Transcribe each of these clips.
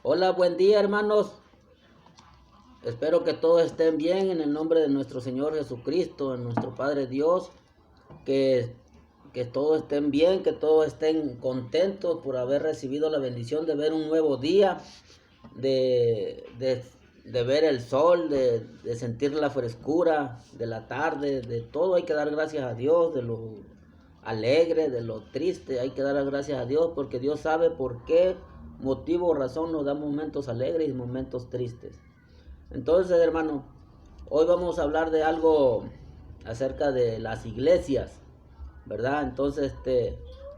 Hola, buen día, hermanos. Espero que todos estén bien en el nombre de nuestro Señor Jesucristo, en nuestro Padre Dios. Que, que todos estén bien, que todos estén contentos por haber recibido la bendición de ver un nuevo día, de ver el sol, de sentir la frescura de la tarde, de todo. Hay que dar gracias a Dios, de lo alegre, de lo triste. Hay que dar gracias a Dios porque Dios sabe por qué motivo o razón nos da momentos alegres y momentos tristes. Entonces, hermano, hoy vamos a hablar de algo acerca de las iglesias, ¿verdad? Entonces,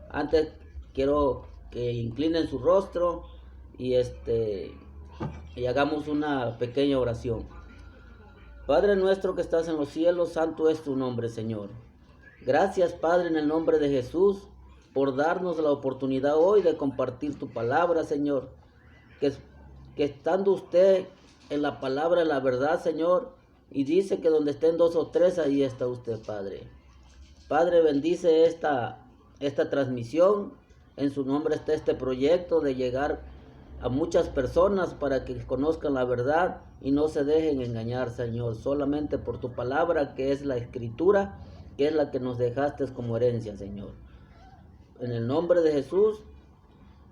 antes quiero que inclinen su rostro y y hagamos una pequeña oración. Padre nuestro que estás en los cielos, santo es tu nombre, Señor. Gracias, Padre, en el nombre de Jesús, por darnos la oportunidad hoy de compartir tu palabra, Señor. Que estando usted en la palabra de la verdad, Señor, y dice que donde estén dos o tres, ahí está usted, Padre. Padre, bendice esta transmisión. En su nombre está este proyecto de llegar a muchas personas para que conozcan la verdad y no se dejen engañar, Señor, solamente por tu palabra, que es la Escritura, que es la que nos dejaste como herencia, Señor. En el nombre de Jesús,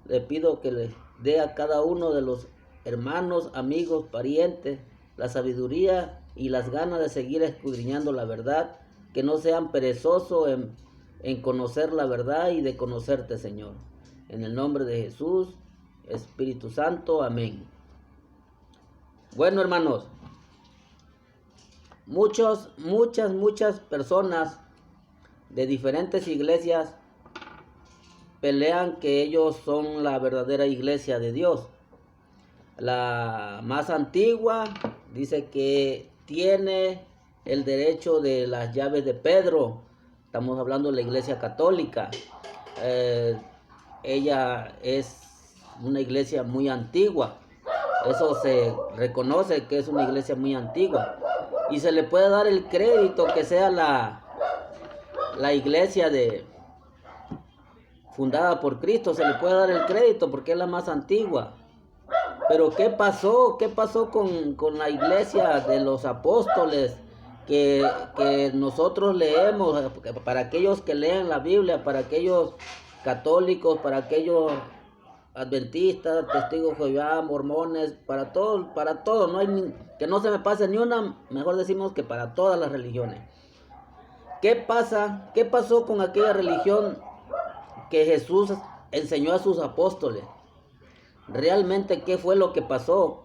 le pido que le dé a cada uno de los hermanos, amigos, parientes, la sabiduría y las ganas de seguir escudriñando la verdad, que no sean perezosos en conocer la verdad y de conocerte, Señor. En el nombre de Jesús, Espíritu Santo, amén. Bueno, hermanos, muchas personas de diferentes iglesias pelean que ellos son la verdadera iglesia de Dios. La más antigua dice que tiene el derecho de las llaves de Pedro. Estamos hablando de la iglesia católica. Ella es una iglesia muy antigua. Eso se reconoce que es una iglesia muy antigua. Y se le puede dar el crédito que sea la iglesia fundada por Cristo. Se le puede dar el crédito porque es la más antigua. Pero ¿qué pasó? ¿Qué pasó con la iglesia de los apóstoles que nosotros leemos? Para aquellos que leen la Biblia, para aquellos católicos, para aquellos adventistas, testigos de Jehová, mormones, para todo, no hay que no se me pase ni una, mejor decimos que para todas las religiones. ¿Qué pasa? ¿Qué pasó con aquella religión que Jesús enseñó a sus apóstoles? Realmente, ¿qué fue lo que pasó?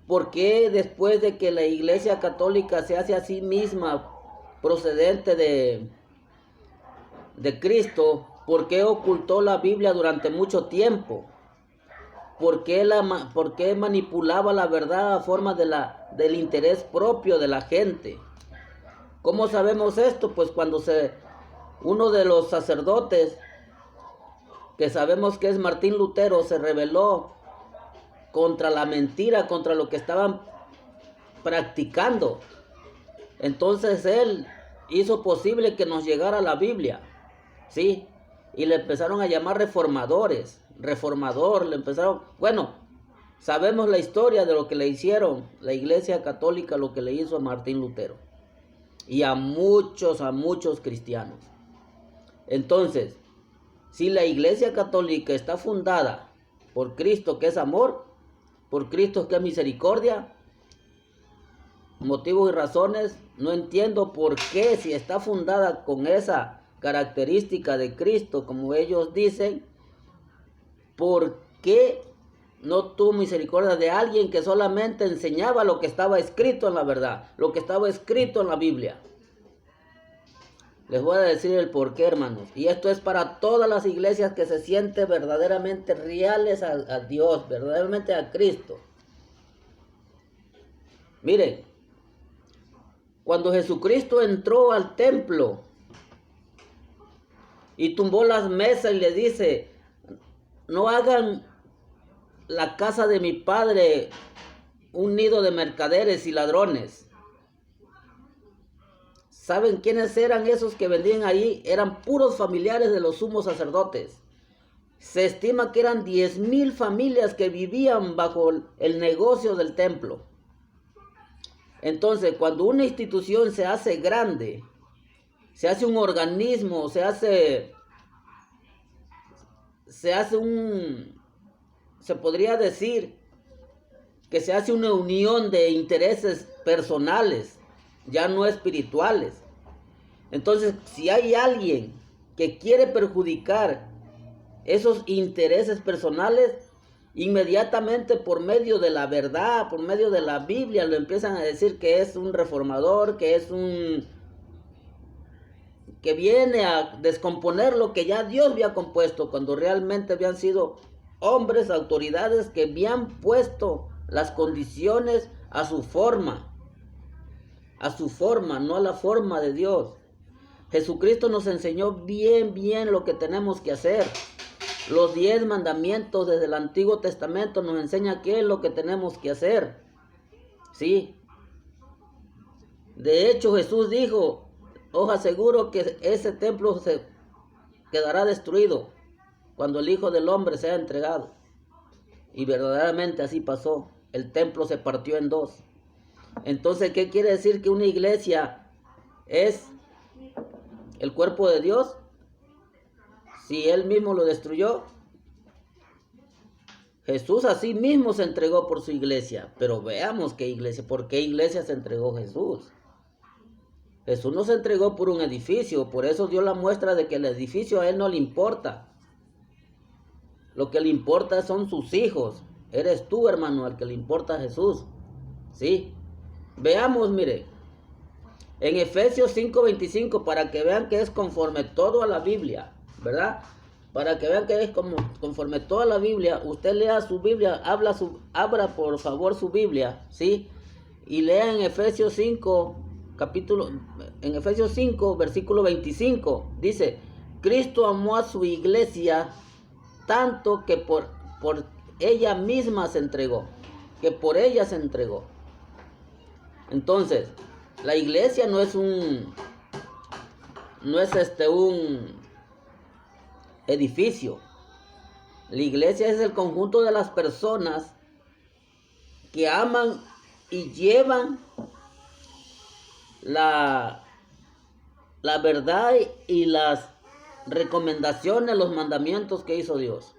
¿Por qué después de que la iglesia católica se hace a sí misma procedente de Cristo, por qué ocultó la Biblia durante mucho tiempo? ¿Por qué manipulaba la verdad a forma del interés propio de la gente? ¿Cómo sabemos esto? Pues cuando uno de los sacerdotes, que sabemos que es Martín Lutero, se rebeló contra la mentira, contra lo que estaban practicando. Entonces él hizo posible que nos llegara la Biblia, ¿sí? Y le empezaron a llamar reformadores, bueno, sabemos la historia de lo que le hicieron la iglesia católica, lo que le hizo a Martín Lutero y a muchos cristianos. Entonces, si la iglesia católica está fundada por Cristo, que es amor, por Cristo, que es misericordia, motivos y razones, no entiendo por qué, si está fundada con esa característica de Cristo, como ellos dicen, ¿por qué no tuvo misericordia de alguien que solamente enseñaba lo que estaba escrito en la verdad, lo que estaba escrito en la Biblia? Les voy a decir el porqué, hermanos. Y esto es para todas las iglesias que se sienten verdaderamente reales a Dios, verdaderamente a Cristo. Miren, cuando Jesucristo entró al templo y tumbó las mesas y le dice, no hagan la casa de mi Padre un nido de mercaderes y ladrones. ¿Saben quiénes eran esos que vendían ahí? Eran puros familiares de los sumos sacerdotes. Se estima que eran 10,000 familias que vivían bajo el negocio del templo. Entonces, cuando una institución se hace grande, se hace un organismo, se podría decir que se hace una unión de intereses personales, ya no espirituales. Entonces, si hay alguien que quiere perjudicar esos intereses personales, inmediatamente por medio de la verdad, por medio de la Biblia, lo empiezan a decir que es un reformador, que viene a descomponer lo que ya Dios había compuesto, cuando realmente habían sido hombres, autoridades que habían puesto las condiciones a su forma, no a la forma de Dios. Jesucristo nos enseñó bien lo que tenemos que hacer. Los 10 mandamientos desde el Antiguo Testamento nos enseñan qué es lo que tenemos que hacer. ¿Sí? De hecho, Jesús dijo, os aseguro que ese templo se quedará destruido cuando el Hijo del Hombre sea entregado. Y verdaderamente así pasó. El templo se partió en dos. Entonces, ¿qué quiere decir que una iglesia es el cuerpo de Dios? Si Él mismo lo destruyó. Jesús así mismo se entregó por su iglesia. Pero veamos qué iglesia, por qué iglesia se entregó Jesús. Jesús no se entregó por un edificio, por eso dio la muestra de que el edificio a Él no le importa. Lo que le importa son sus hijos. Eres tú, hermano, al que le importa a Jesús. ¿Sí? Veamos, mire, en Efesios 5:25, para que vean que es conforme todo a la Biblia, ¿verdad? Para que vean que es conforme toda la Biblia, usted lea su Biblia, abra por favor su Biblia, ¿sí? Y lea en Efesios 5, versículo 25, dice, Cristo amó a su iglesia tanto que por ella misma se entregó, que por ella se entregó. Entonces, la iglesia no es un edificio. La iglesia es el conjunto de las personas que aman y llevan la verdad y las recomendaciones, los mandamientos que hizo Dios,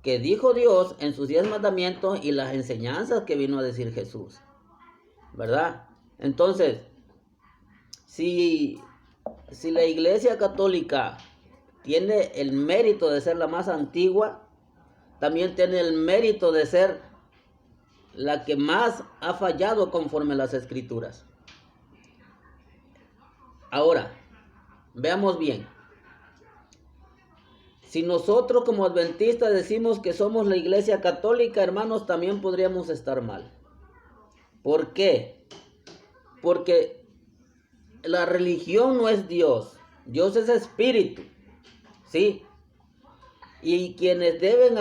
que dijo Dios en sus 10 mandamientos y las enseñanzas que vino a decir Jesús, ¿verdad? Entonces, si la iglesia católica tiene el mérito de ser la más antigua, también tiene el mérito de ser la que más ha fallado conforme a las escrituras. Ahora, veamos bien. Si nosotros como adventistas decimos que somos la iglesia católica, hermanos, también podríamos estar mal. ¿Por qué? Porque la religión no es Dios. Dios es espíritu. ¿Sí? Y quienes deben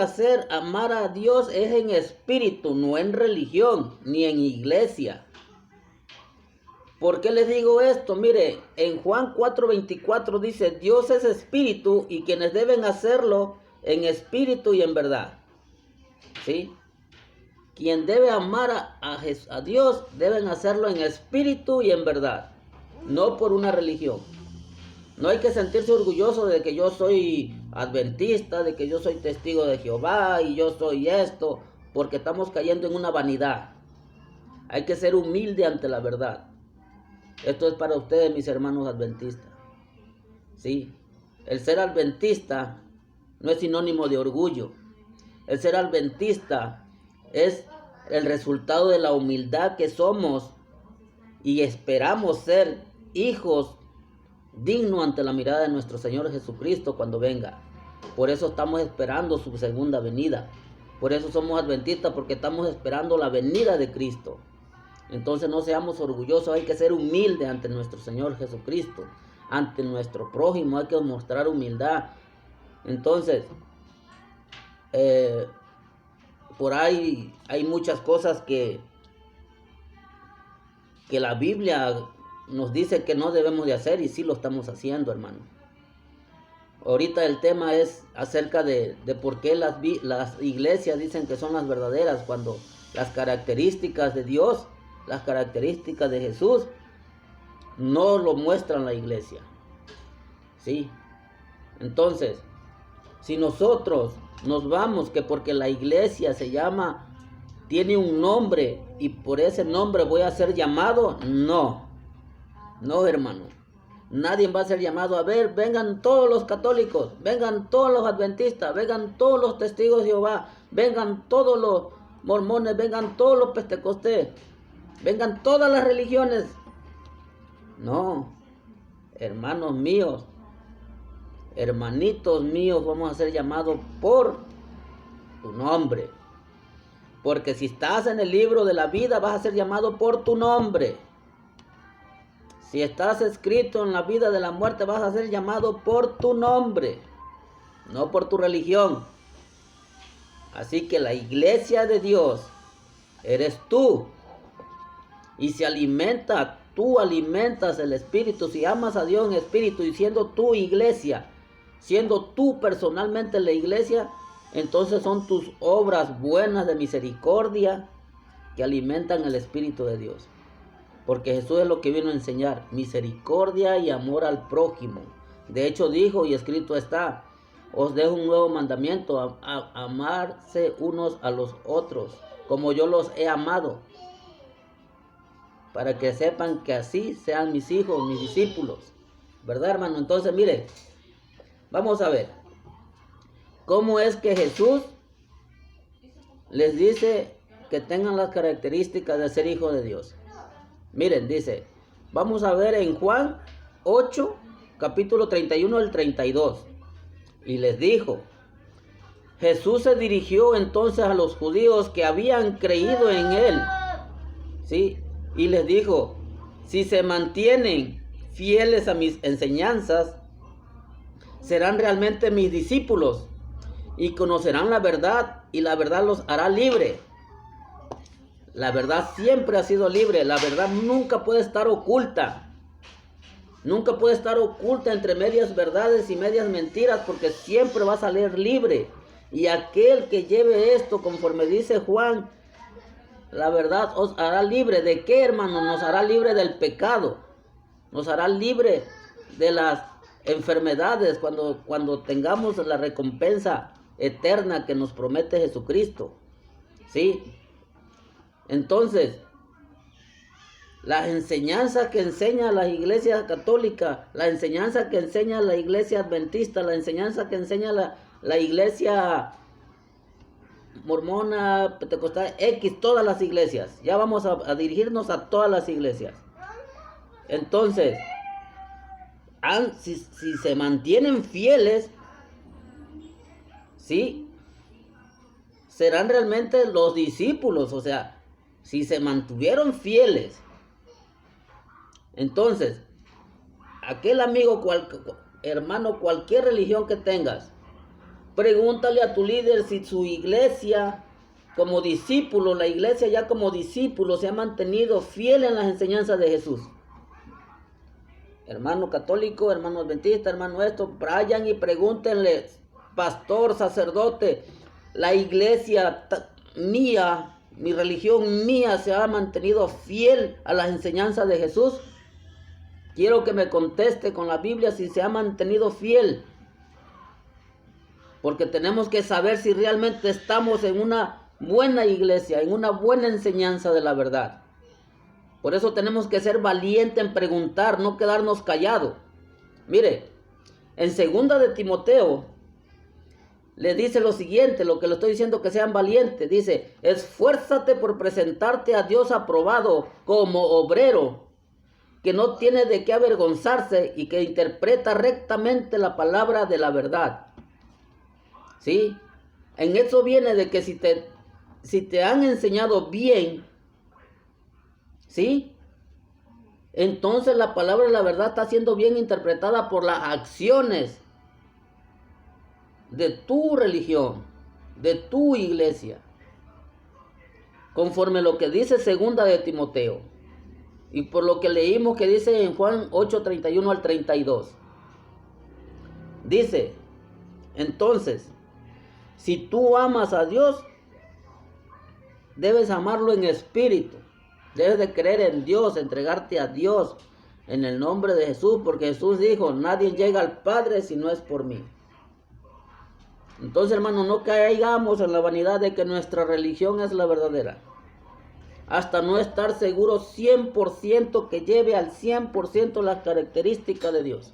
amar a Dios es en espíritu, no en religión, ni en iglesia. ¿Por qué les digo esto? Mire, en Juan 4:24 dice, Dios es espíritu y quienes deben hacerlo en espíritu y en verdad. ¿Sí? Quien debe amar a Dios deben hacerlo en espíritu y en verdad, no por una religión. No hay que sentirse orgulloso de que yo soy adventista, de que yo soy testigo de Jehová y yo soy esto, porque estamos cayendo en una vanidad. Hay que ser humilde ante la verdad. Esto es para ustedes, mis hermanos adventistas. ¿Sí? El ser adventista no es sinónimo de orgullo. El ser adventista es el resultado de la humildad que somos y esperamos ser hijos dignos ante la mirada de nuestro Señor Jesucristo cuando venga. Por eso estamos esperando su segunda venida. Por eso somos adventistas, porque estamos esperando la venida de Cristo. Entonces no seamos orgullosos, hay que ser humildes ante nuestro Señor Jesucristo, ante nuestro prójimo hay que mostrar humildad. Entonces, por ahí hay muchas cosas que la Biblia nos dice que no debemos de hacer y sí lo estamos haciendo, hermano. Ahorita el tema es acerca de por qué las iglesias dicen que son las verdaderas, cuando las características de Dios, las características de Jesús, no lo muestran la iglesia. ¿Sí? Entonces, si nosotros nos vamos que porque la iglesia tiene un nombre y por ese nombre voy a ser llamado, no, hermano. Nadie va a ser llamado. A ver, vengan todos los católicos, vengan todos los adventistas, vengan todos los testigos de Jehová, vengan todos los mormones, vengan todos los pentecostés, vengan todas las religiones. No, hermanos míos, hermanitos míos, vamos a ser llamados por tu nombre. Porque si estás en el libro de la vida, vas a ser llamado por tu nombre. Si estás escrito en la vida de la muerte, vas a ser llamado por tu nombre, no por tu religión. Así que la iglesia de Dios eres tú. Y tú alimentas el Espíritu. Si amas a Dios en espíritu y siendo tu iglesia, siendo tú personalmente la iglesia, entonces son tus obras buenas de misericordia que alimentan el Espíritu de Dios. Porque Jesús es lo que vino a enseñar, misericordia y amor al prójimo. De hecho dijo, y escrito está, os dejo un nuevo mandamiento, amarse unos a los otros, como yo los he amado, para que sepan que así sean mis hijos, mis discípulos. ¿Verdad, hermano? Entonces, mire, vamos a ver, ¿cómo es que Jesús les dice que tengan las características de ser hijo de Dios? Miren, dice, vamos a ver en Juan 8, capítulo 31 al 32. Y les dijo, Jesús se dirigió entonces a los judíos que habían creído en él. ¿Sí? Y les dijo, si se mantienen fieles a mis enseñanzas, serán realmente mis discípulos y conocerán la verdad y la verdad los hará libre. La verdad siempre ha sido libre. La verdad nunca puede estar oculta. Nunca puede estar oculta entre medias verdades y medias mentiras, porque siempre va a salir libre. Y aquel que lleve esto, conforme dice Juan, la verdad os hará libre. ¿De qué, hermano? Nos hará libre del pecado. Nos hará libre de las enfermedades cuando tengamos la recompensa eterna que nos promete Jesucristo. ¿Sí? Entonces, las enseñanzas que enseña la iglesia católica, la enseñanza que enseña la iglesia adventista, la enseñanza que enseña la iglesia mormona, pentecostal, todas las iglesias. Ya vamos a dirigirnos a todas las iglesias. Entonces, si se mantienen fieles, ¿sí? Serán realmente los discípulos, o sea, si se mantuvieron fieles. Entonces, aquel amigo, hermano, cualquier religión que tengas, pregúntale a tu líder si su iglesia como discípulo, la iglesia ya como discípulo se ha mantenido fiel en las enseñanzas de Jesús. Hermano católico, hermano adventista, hermano vayan y pregúntenle, pastor, sacerdote, la iglesia mía, mi religión mía se ha mantenido fiel a las enseñanzas de Jesús. Quiero que me conteste con la Biblia si se ha mantenido fiel. Porque tenemos que saber si realmente estamos en una buena iglesia, en una buena enseñanza de la verdad. Por eso tenemos que ser valientes en preguntar, no quedarnos callados. Mire, en 2 de Timoteo le dice lo siguiente, lo que le estoy diciendo, que sean valientes. Dice, esfuérzate por presentarte a Dios aprobado como obrero, que no tiene de qué avergonzarse y que interpreta rectamente la palabra de la verdad. ¿Sí? En eso viene de que si te han enseñado bien, ¿sí? Entonces la palabra de la verdad está siendo bien interpretada por las acciones de tu religión, de tu iglesia, conforme lo que dice 2 de Timoteo y por lo que leímos que dice en Juan 8, 31 al 32. Dice, entonces, si tú amas a Dios, debes amarlo en espíritu. Debes de creer en Dios, entregarte a Dios en el nombre de Jesús, porque Jesús dijo, nadie llega al Padre si no es por mí. Entonces, hermano, no caigamos en la vanidad de que nuestra religión es la verdadera, hasta no estar seguros 100% que lleve al 100% las características de Dios,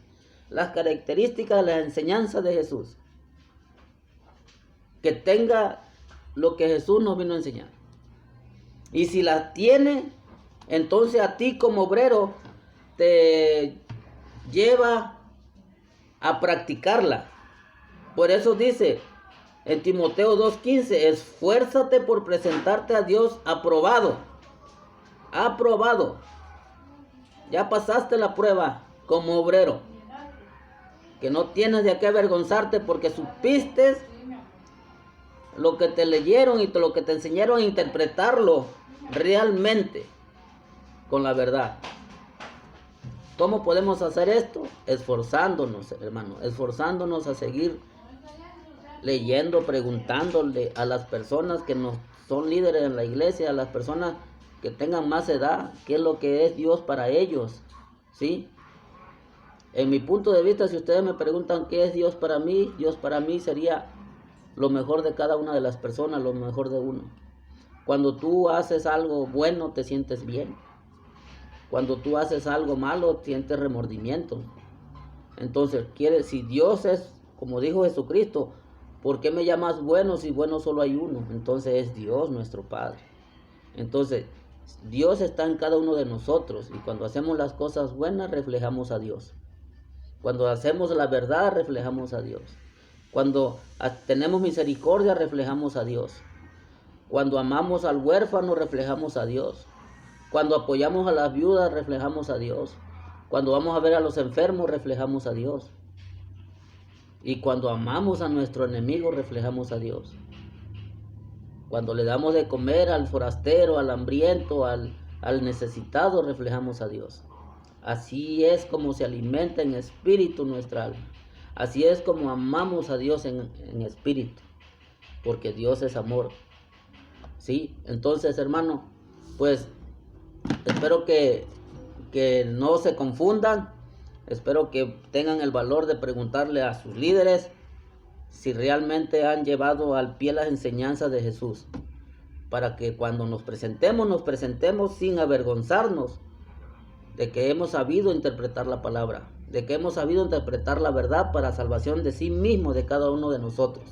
las características de la enseñanza de Jesús, que tenga lo que Jesús nos vino a enseñar. Y si las tiene, entonces a ti como obrero te lleva a practicarla. Por eso dice en Timoteo 2:15, esfuérzate por presentarte a Dios aprobado. Aprobado. Ya pasaste la prueba como obrero. Que no tienes de qué avergonzarte porque supiste lo que te leyeron y lo que te enseñaron a interpretarlo realmente con la verdad. ¿Cómo podemos hacer esto? Esforzándonos, hermano, esforzándonos a seguir leyendo, preguntándole a las personas que no son líderes en la iglesia, a las personas que tengan más edad, qué es lo que es Dios para ellos, ¿sí? En mi punto de vista, si ustedes me preguntan qué es Dios para mí sería lo mejor de cada una de las personas, lo mejor de uno. Cuando tú haces algo bueno, te sientes bien. Cuando tú haces algo malo, sientes remordimiento. Entonces, si Dios es, como dijo Jesucristo, ¿por qué me llamas bueno si bueno solo hay uno? Entonces es Dios nuestro Padre. Entonces, Dios está en cada uno de nosotros y cuando hacemos las cosas buenas, reflejamos a Dios. Cuando hacemos la verdad, reflejamos a Dios. Cuando tenemos misericordia, reflejamos a Dios. Cuando amamos al huérfano, reflejamos a Dios. Cuando apoyamos a las viudas, reflejamos a Dios. Cuando vamos a ver a los enfermos, reflejamos a Dios. Y cuando amamos a nuestro enemigo, reflejamos a Dios. Cuando le damos de comer al forastero, al hambriento, al necesitado, reflejamos a Dios. Así es como se alimenta en espíritu nuestra alma. Así es como amamos a Dios en espíritu. Porque Dios es amor. ¿Sí? Entonces, hermano, pues espero que no se confundan. Espero que tengan el valor de preguntarle a sus líderes si realmente han llevado al pie las enseñanzas de Jesús. Para que cuando nos presentemos sin avergonzarnos de que hemos sabido interpretar la palabra, de que hemos sabido interpretar la verdad para salvación de sí mismo, de cada uno de nosotros.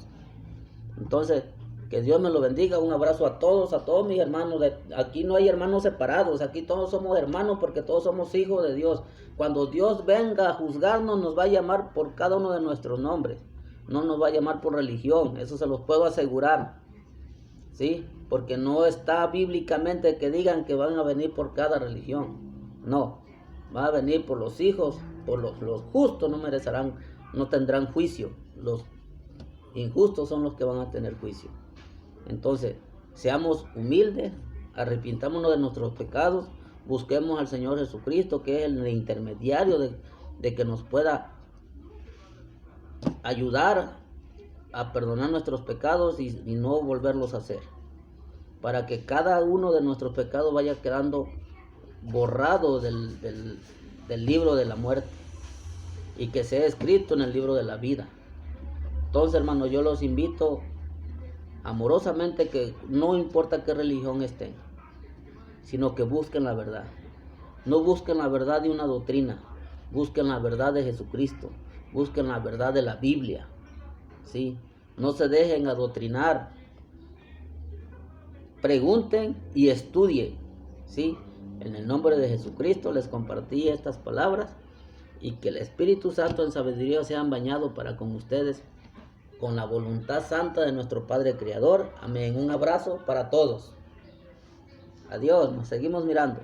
Entonces, que Dios me lo bendiga. Un abrazo a todos mis hermanos. Aquí no hay hermanos separados, aquí todos somos hermanos porque todos somos hijos de Dios. Cuando Dios venga a juzgarnos, nos va a llamar por cada uno de nuestros nombres. No nos va a llamar por religión, eso se los puedo asegurar. ¿Sí? Porque no está bíblicamente que digan que van a venir por cada religión. No, va a venir por los hijos, por los justos no tendrán juicio. Los injustos son los que van a tener juicio. Entonces, seamos humildes, arrepintámonos de nuestros pecados, busquemos al Señor Jesucristo, que es el intermediario de que nos pueda ayudar a perdonar nuestros pecados y no volverlos a hacer. Para que cada uno de nuestros pecados vaya quedando borrado del libro de la muerte y que sea escrito en el libro de la vida. Entonces, hermanos, yo los invito amorosamente que no importa qué religión estén, sino que busquen la verdad. No busquen la verdad de una doctrina, busquen la verdad de Jesucristo, busquen la verdad de la Biblia, ¿sí? No se dejen adoctrinar, pregunten y estudien, ¿sí? En el nombre de Jesucristo les compartí estas palabras y que el Espíritu Santo en sabiduría sean bañado para con ustedes con la voluntad santa de nuestro Padre Creador. Amén. Un abrazo para todos. Adiós, nos seguimos mirando.